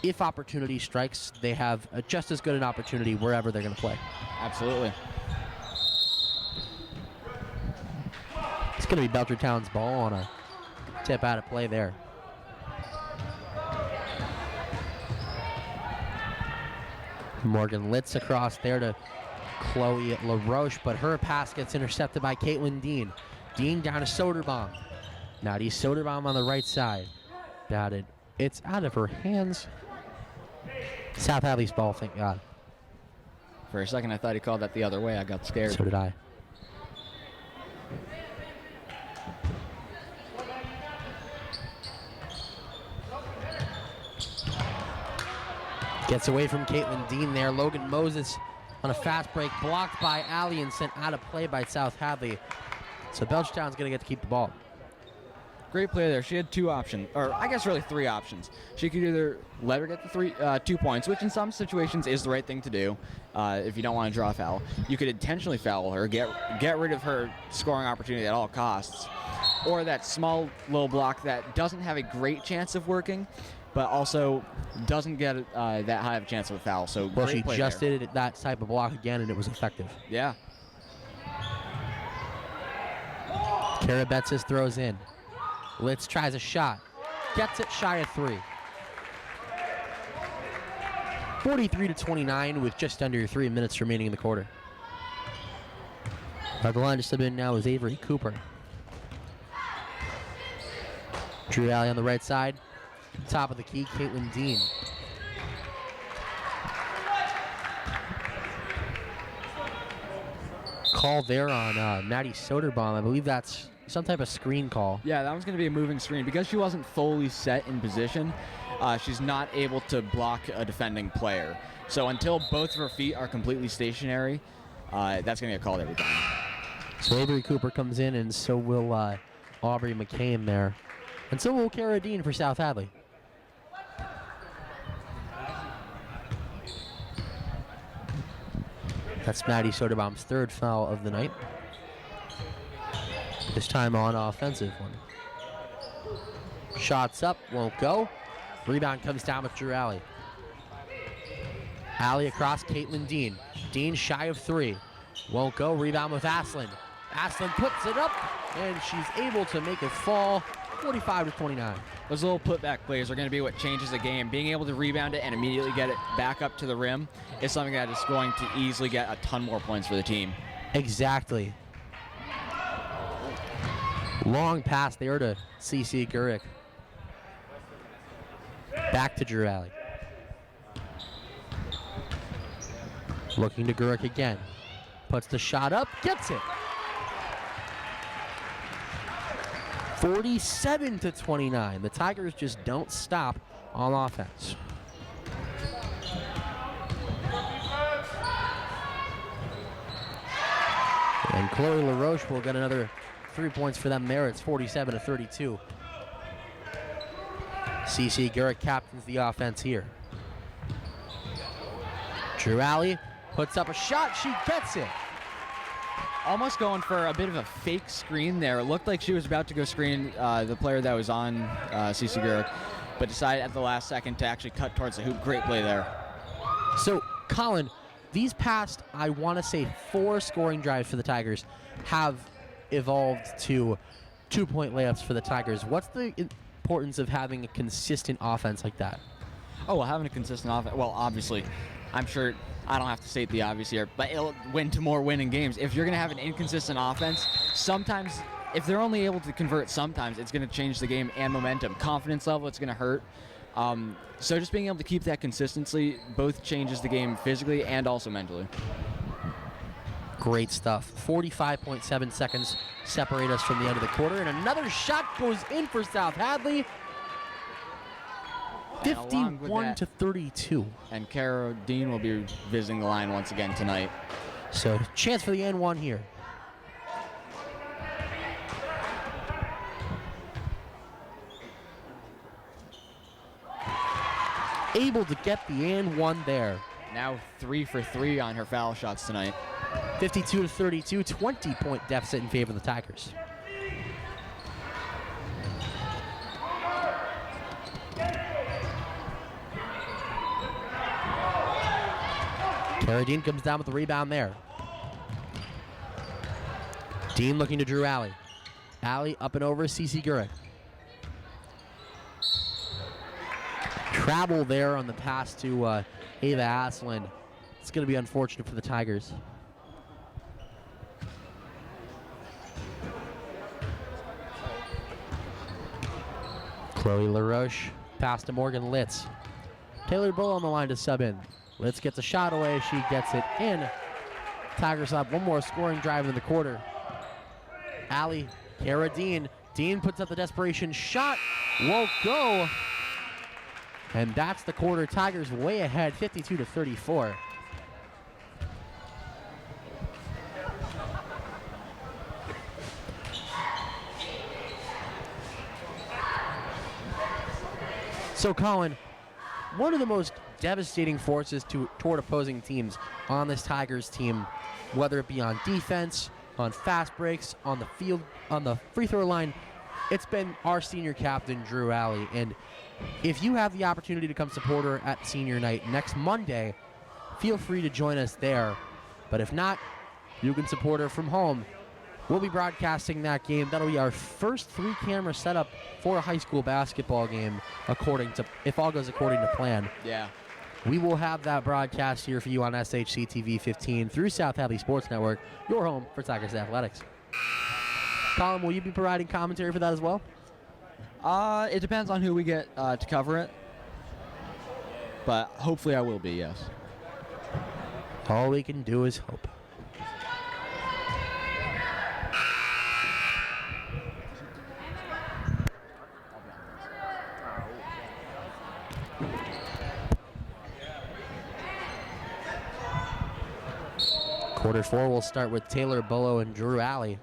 if opportunity strikes, they have just as good an opportunity wherever they're going to play. Absolutely. It's going to be Belchertown's ball on a tip out of play there. Morgan Litz across there to Chloe LaRoche, but her pass gets intercepted by Caitlin Dean. Dean down to Soderbaum. Maddie Soderbaum on the right side. Batted. It's out of her hands. South Hadley's ball, thank God. For a second, I thought he called that the other way. I got scared. So did I. Gets away from Caitlin Dean there. Logan Moses on a fast break, blocked by Alley and sent out of play by South Hadley. So Belchertown's going to get to keep the ball. Great play there. She had 2 options, or I guess really 3 options. She could either let her get the 2 points, which in some situations is the right thing to do if you don't want to draw a foul. You could intentionally foul her, get rid of her scoring opportunity at all costs, or that small little block that doesn't have a great chance of working, but also doesn't get that high of a chance of a foul. So well, great she play just there. did that type of block again, and it was effective. Yeah. Kara Betsis throws in. Litz tries a shot. Gets it shy of 3. 43-29 with just under 3 minutes remaining in the quarter. The line to sub in now is Avery Cooper. Drew Alley on the right side. Top of the key, Caitlin Dean. Call there on Maddie Soderbaum. I believe that's some type of screen call. Yeah, that one's going to be a moving screen. Because she wasn't fully set in position, she's not able to block a defending player. So until both of her feet are completely stationary, that's going to get called every time. So Avery Cooper comes in, and so will Aubrey McCain there. And so will Cara Dean for South Hadley. That's Maddie Soderbaum's third foul of the night. This time on offensive one. Shots up, won't go. Rebound comes down with Drew Alley. Alley across, Caitlin Dean. Dean shy of three. Won't go, rebound with Aslan. Aslan puts it up, and she's able to make it fall, 45-29. Those little putback plays are going to be what changes the game. Being able to rebound it and immediately get it back up to the rim is something that is going to easily get a ton more points for the team. Exactly. Long pass there to CC Gurick. Back to Drew Alley. Looking to Gurick again. Puts the shot up, gets it. 47-29. The Tigers just don't stop on offense. And Chloe LaRoche will get another 3 points for them there. It's 47-32. CC Gurick captains the offense here. Drew Alley puts up a shot. She gets it. Almost going for a bit of a fake screen there. It looked like she was about to go screen the player that was on CC Gurick, but decided at the last second to actually cut towards the hoop. Great play there. So, Colin, these past, I want to say, 4 scoring drives for the Tigers have evolved to 2-point layups for the Tigers. What's the importance of having a consistent offense like that? Oh, well, having a consistent offense, well, obviously, I'm sure I don't have to state the obvious here, but it'll win to more winning games. If you're going to have an inconsistent offense, sometimes, if they're only able to convert sometimes, it's going to change the game and momentum. Confidence level, it's going to hurt. So just being able to keep that consistency both changes the game physically and also mentally. Great stuff. 45.7 seconds separate us from the end of the quarter, and another shot goes in for South Hadley. 51-32. And Cara Dean will be visiting the line once again tonight. So chance for the N1 here. Able to get the N1 there. Now 3 for 3 on her foul shots tonight. 52-32, 20-point deficit in favor of the Tigers. Cara Dean comes down with the rebound there. Dean looking to Drew Alley. Alley up and over CC Gurick. Travel there on the pass to Ava Aslan. It's going to be unfortunate for the Tigers. Chloe LaRoche, pass to Morgan Litz. Taylor Bull on the line to sub in. Litz gets a shot away. She gets it in. Tigers have one more scoring drive in the quarter. Alley, Cara Dean. Dean puts up the desperation shot. Won't go. And that's the quarter. Tigers way ahead, 52-34. So, Colin, one of the most devastating forces toward opposing teams on this Tigers team, whether it be on defense, on fast breaks, on the field, on the free throw line, it's been our senior captain, Drew Alley. And if you have the opportunity to come support her at senior night next Monday, feel free to join us there. But if not, you can support her from home. We'll be broadcasting that game. That'll be our first 3-camera setup for a high school basketball game, if all goes according to plan. Yeah. We will have that broadcast here for you on SHC TV 15 through South Hadley Sports Network, your home for Tigers Athletics. Colin, will you be providing commentary for that as well? It depends on who we get to cover it, but hopefully I will be, yes. All we can do is hope. Quarter 4 will start with Taylor Bullow and Drew Alley.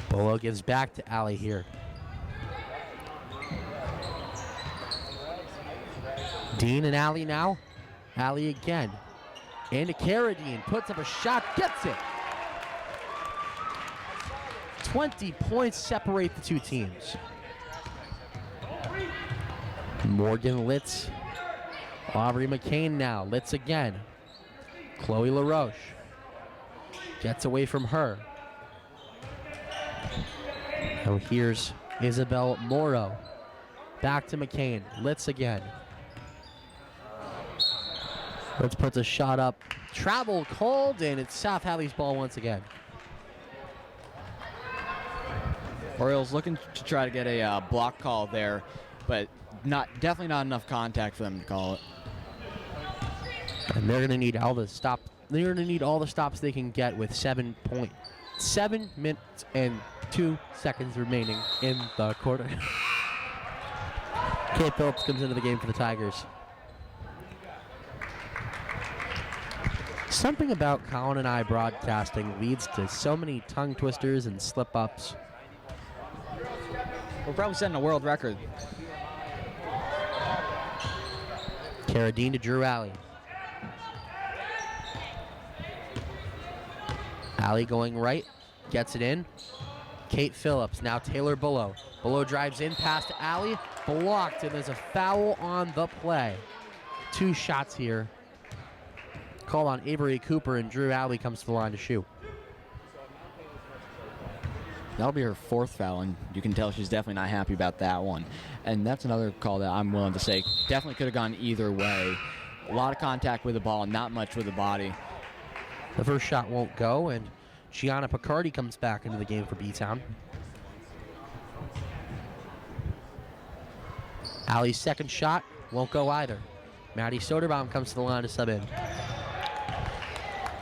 Bullow gives back to Alley here. Dean and Alley now. Alley again. And to Carradine, puts up a shot, gets it. 20 points separate the two teams. Morgan Litz. Aubrey McCain now. Litz again. Chloe LaRoche. Gets away from her. Now here's Isabel Morrow. Back to McCain. Litz again. Litz puts a shot up. Travel called, and it's South Hadley's ball once again. Orioles looking to try to get a block call there, but definitely not enough contact for them to call it. And they're going to need all the stop. They're going to need all the stops they can get with 7 minutes and 2 seconds remaining in the quarter. Kate Phillips comes into the game for the Tigers. Something about Colin and I broadcasting leads to so many tongue twisters and slip-ups. We're probably setting a world record. Carradine to Drew Alley. Alley going right, gets it in. Kate Phillips, now Taylor Bullow. Bullow drives in past Alley, blocked, and there's a foul on the play. 2 shots here. Call on Avery Cooper, and Drew Alley comes to the line to shoot. That'll be her 4th foul, and you can tell she's definitely not happy about that one. And that's another call that I'm willing to say definitely could have gone either way. A lot of contact with the ball, not much with the body. The first shot won't go, and Gianna Picardi comes back into the game for B-Town. Alley's second shot won't go either. Maddie Soderbaum comes to the line to sub in.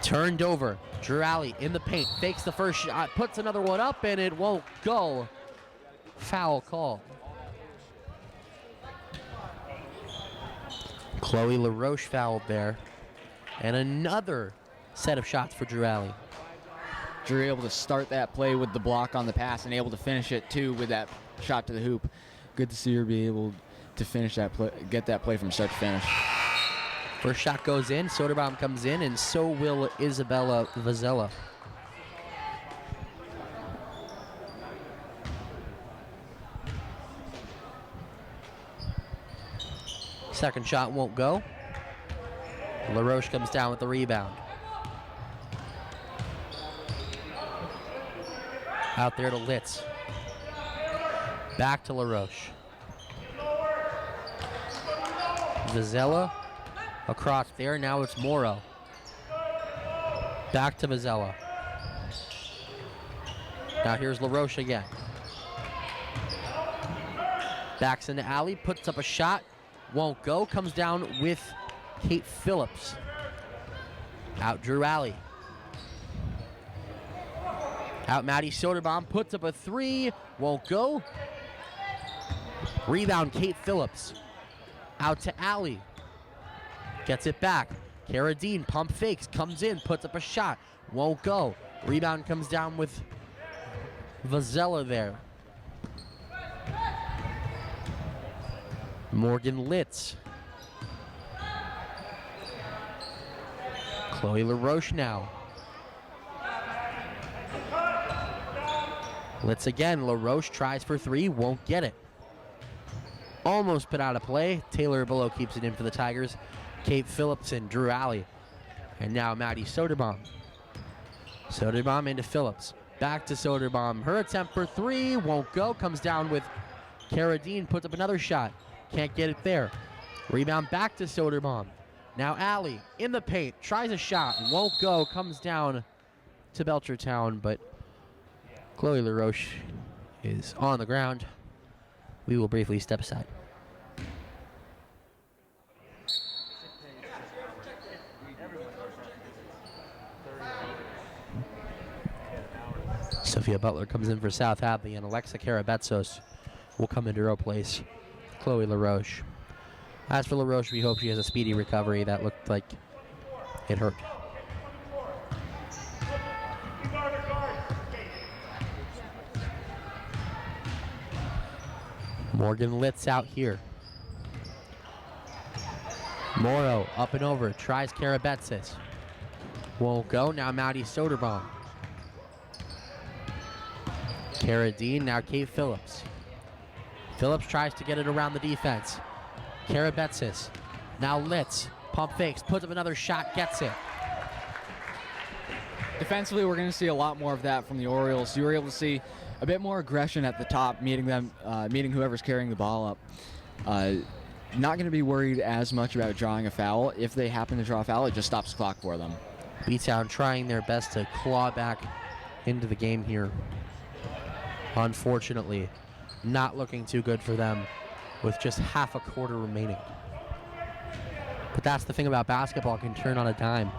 Turned over. Drew Alley in the paint. Fakes the first shot. Puts another one up, and it won't go. Foul call. Chloe LaRoche fouled there. And another set of shots for Drew Alley. Drew able to start that play with the block on the pass and able to finish it, too, with that shot to the hoop. Good to see her be able to finish that play, get that play from start to finish. First shot goes in, Soderbaum comes in, and so will Isabella Vazella. Second shot won't go. LaRoche comes down with the rebound. Out there to Litz. Back to LaRoche. Vazella. Across there, now it's Morrow. Back to Vazella. Now here's LaRoche again. Backs into Alley, puts up a shot, won't go, comes down with Kate Phillips. Out Drew Alley. Out Maddie Soderbaum, puts up a 3, won't go. Rebound Kate Phillips. Out to Alley. Gets it back. Carradine, pump fakes, comes in, puts up a shot, won't go. Rebound comes down with Vazella there. Morgan Litz. Chloe LaRoche now. Litz again. LaRoche tries for 3, won't get it. Almost put out of play. Taylor Bullow keeps it in for the Tigers. Kate Phillips and Drew Alley. And now Maddie Soderbaum. Soderbaum into Phillips. Back to Soderbaum. Her attempt for 3 won't go. Comes down with Carradine. Puts up another shot. Can't get it there. Rebound back to Soderbaum. Now Alley in the paint. Tries a shot. Won't go. Comes down to Belchertown. But Chloe LaRoche is on the ground. We will briefly step aside. Sophia Butler comes in for South Hadley, and Alexa Karabetsos will come into her place. Chloe LaRoche. As for LaRoche, we hope she has a speedy recovery. That looked like it hurt. Morgan Litz out here. Morrow up and over, tries Karabetsis. Won't go, now Maddie Soderbaum. Carradine, now Kate Phillips. Phillips tries to get it around the defense. Karabetsis, now Litz, pump fakes, puts up another shot, gets it. Defensively, we're going to see a lot more of that from the Orioles. You were able to see a bit more aggression at the top, meeting whoever's carrying the ball up. Not going to be worried as much about drawing a foul. If they happen to draw a foul, it just stops the clock for them. B-Town trying their best to claw back into the game here. Unfortunately, not looking too good for them with just half a quarter remaining. But that's the thing about basketball, it can turn on a dime.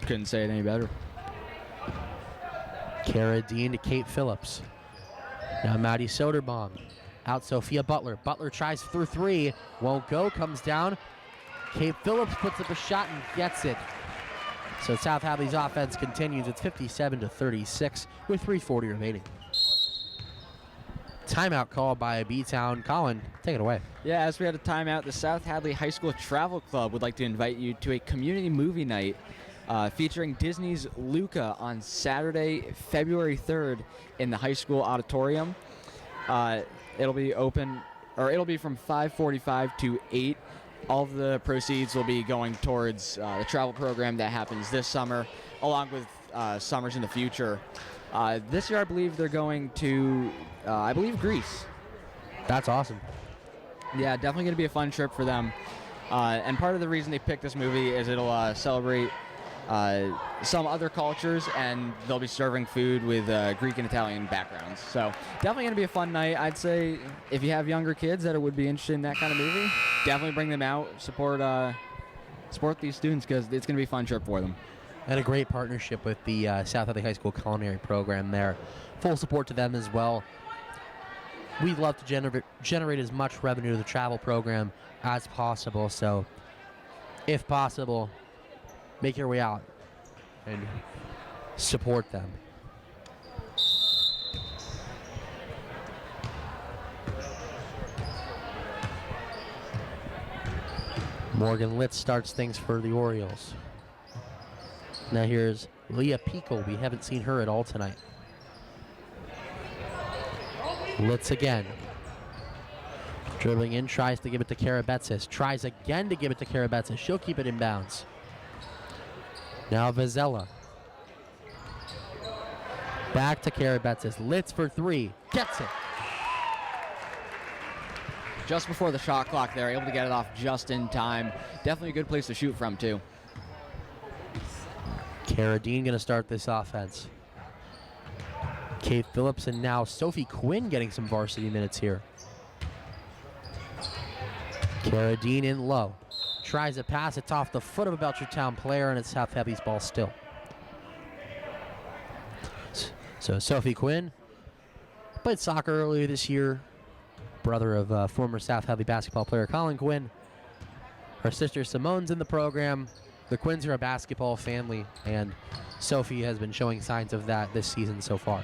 Couldn't say it any better. Carradine to Kate Phillips. Now Maddie Soderbaum. Out Sophia Butler. Butler tries through three. Won't go. Comes down. Kate Phillips puts up a shot and gets it. So South Hadley's offense continues. It's 57-36 with 3:40 remaining. Timeout called by B-Town. Colin, take it away. Yeah, as we had a timeout, the South Hadley High School Travel Club would like to invite you to a community movie night featuring Disney's Luca on Saturday, February 3rd in the high school auditorium. It'll be from 5:45 to 8. All of the proceeds will be going towards the travel program that happens this summer, along with summers in the future. This year, I believe they're going to, Greece. That's awesome. Yeah, definitely going to be a fun trip for them. And part of the reason they picked this movie is it'll celebrate some other cultures, and they'll be serving food with Greek and Italian backgrounds. So definitely going to be a fun night. I'd say if you have younger kids that would be interested in that kind of movie, definitely bring them out, support these students, because it's going to be a fun trip for them. And a great partnership with the South Hadley High School culinary program there. Full support to them as well. We'd love to generate as much revenue to the travel program as possible. So if possible, make your way out and support them. Morgan Litz starts things for the Orioles. Now here's Leah Pekel. We haven't seen her at all tonight. Litz again. Dribbling in, tries to give it to Karabetsis. Tries again to give it to Karabetsis. She'll keep it in bounds. Now Vizela. Back to Karabetsis. Litz for three. Gets it. Just before the shot clock there, able to get it off just in time. Definitely a good place to shoot from, too. Carradine going to start this offense. Kate Phillips and now Sophie Quinn getting some varsity minutes here. Carradine in low. Tries a pass. It's off the foot of a Belchertown player, and it's South Hadley's ball still. So Sophie Quinn played soccer earlier this year. Brother of former South Hadley basketball player Colin Quinn. Her sister Simone's in the program. The Quinns are a basketball family, and Sophie has been showing signs of that this season so far.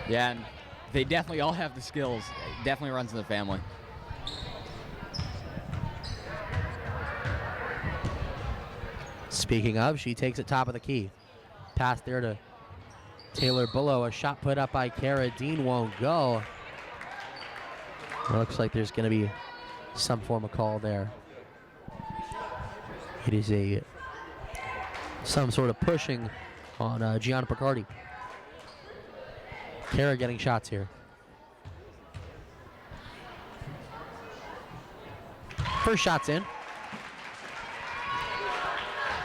Yeah, and they definitely all have the skills. It definitely runs in the family. Speaking of, she takes it top of the key. Pass there to Taylor Bullow. A shot put up by Carradine won't go. It looks like there's going to be some form of call there. It is some sort of pushing on Gianna Picardi. Kara getting shots here. First shot's in.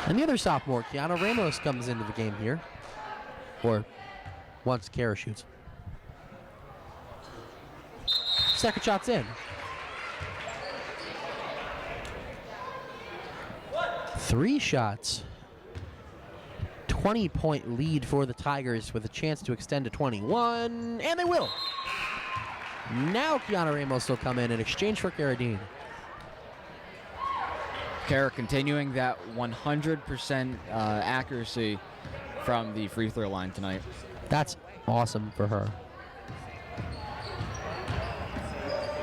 And the other sophomore, Kiana Ramos, comes into the game here. Or once Kara shoots. Second shot's in. Three shots. 20-point lead for the Tigers with a chance to extend to 21, and they will. Now Kiana Ramos will come in exchange for Carradine. Kara continuing that 100% accuracy from the free throw line tonight. That's awesome for her.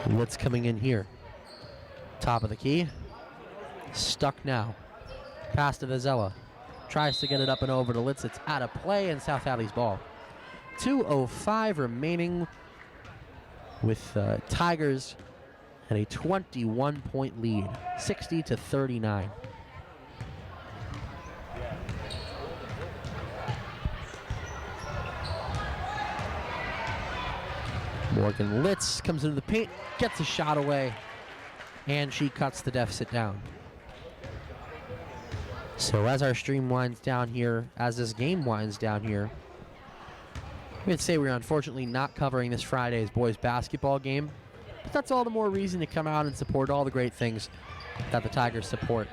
Litz coming in here. Top of the key. Stuck now. Pass to Vizela. Tries to get it up and over to Litz. It's out of play and South Hadley's ball. 2:05 remaining with Tigers and a 21-point lead, 60-39. Morgan Litz comes into the paint, gets a shot away, and she cuts the deficit down. So as our stream winds down here, as this game winds down here, we'd say we're unfortunately not covering this Friday's boys basketball game, but that's all the more reason to come out and support all the great things that the Tigers support.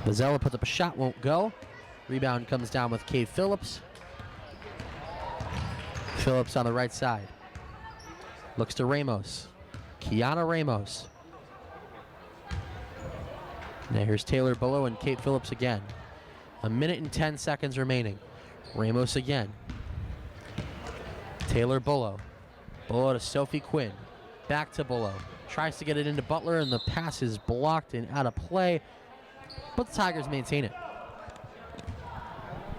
Vizela puts up a shot, won't go. Rebound comes down with Kate Phillips. Phillips on the right side. Looks to Ramos. Kiana Ramos. Now here's Taylor Bullough and Kate Phillips again. 1 minute and 10 seconds remaining. Ramos again. Taylor Bullough. Bullough to Sophie Quinn. Back to Bullough. Tries to get it into Butler, and the pass is blocked and out of play. But the Tigers maintain it.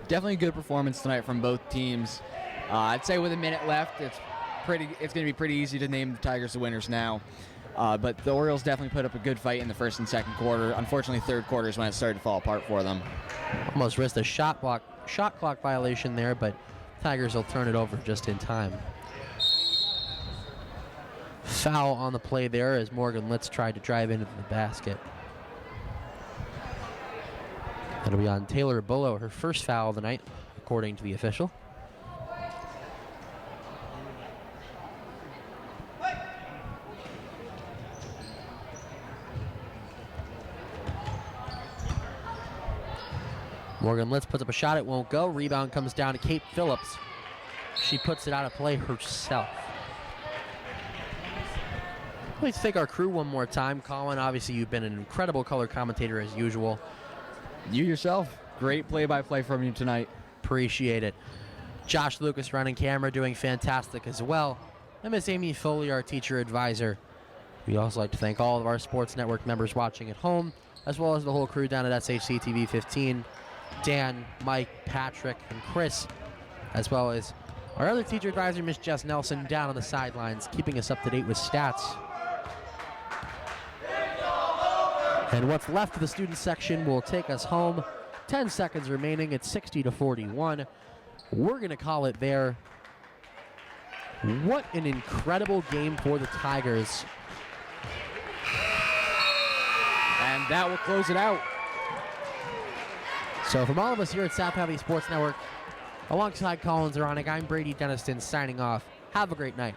Definitely a good performance tonight from both teams. I'd say with a minute left, it's going to be pretty easy to name the Tigers the winners now. But the Orioles definitely put up a good fight in the first and second quarter. Unfortunately, third quarter is when it started to fall apart for them. Almost risked a shot clock violation there, but Tigers will turn it over just in time. Foul on the play there as Morgan Litz tried to drive into the basket. That'll be on Taylor Bullough, her first foul of the night, according to the official. Morgan Litz puts up a shot, it won't go. Rebound comes down to Kate Phillips. She puts it out of play herself. Let's thank our crew one more time. Colin, obviously you've been an incredible color commentator as usual. You yourself, great play-by-play from you tonight. Appreciate it. Josh Lucas running camera, doing fantastic as well. And Miss Amy Foley, our teacher advisor. We also like to thank all of our Sports Network members watching at home, as well as the whole crew down at SHC TV 15. Dan, Mike, Patrick, and Chris, as well as our other teacher advisor, Miss Jess Nelson, down on the sidelines, keeping us up to date with stats. And what's left of the student section will take us home. 10 seconds remaining. It's 60-41. We're going to call it there. What an incredible game for the Tigers. And that will close it out. So from all of us here at South Hadley Sports Network, alongside Colin Zaranik, I'm Brady Denniston signing off. Have a great night.